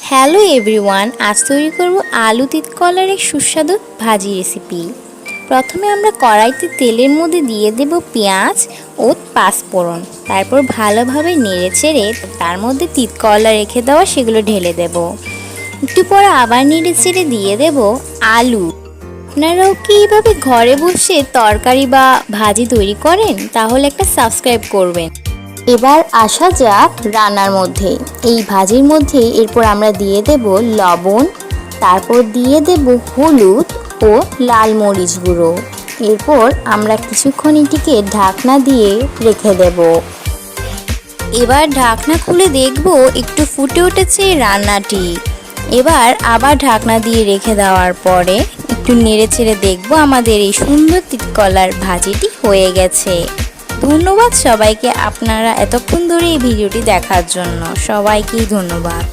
Hello everyone, আজ তৈরি করব আলু তিতকলার এক সুস্বাদু ভাজি রেসিপি। প্রথমে আমরা কড়াইতে তেলের মধ্যে দিয়ে দেব পেঁয়াজ ও পাঁচফোড়ন। তারপর ভালোভাবে নেড়েচেড়ে তার মধ্যে তিতকলা রেখে দেওয়া সেগুলো ঢেলে দেব। একটু পরে আবার নেড়েচেড়ে দিয়ে দেব আলু। আপনারাও কি এইভাবে ঘরে বসে তরকারি বা ভাজি তৈরি করেন? তাহলে একটা সাবস্ক্রাইব করবেন। এবার আসা যাক রান্নার মধ্যে। এই ভাজির মধ্যে এরপর আমরা দিয়ে দেব লবণ, তারপর দিয়ে দেব হলুদ ও লাল মরিচ গুঁড়ো। এরপর আমরা কিছুক্ষণ এটিকে ঢাকনা দিয়ে রেখে দেব। এবার ঢাকনা খুলে দেখব একটু ফুটে উঠেছে রান্নাটি। এবার আবার ঢাকনা দিয়ে রেখে দেওয়ার পরে একটু নেড়েচেড়ে দেখব আমাদের এই সুন্দর তিতকলার ভাজিটি হয়ে গেছে। ধন্যবাদ সবাইকে, আপনারা এতক্ষণ ধরে এই ভিডিওটি দেখার জন্য। সবাইকেই ধন্যবাদ।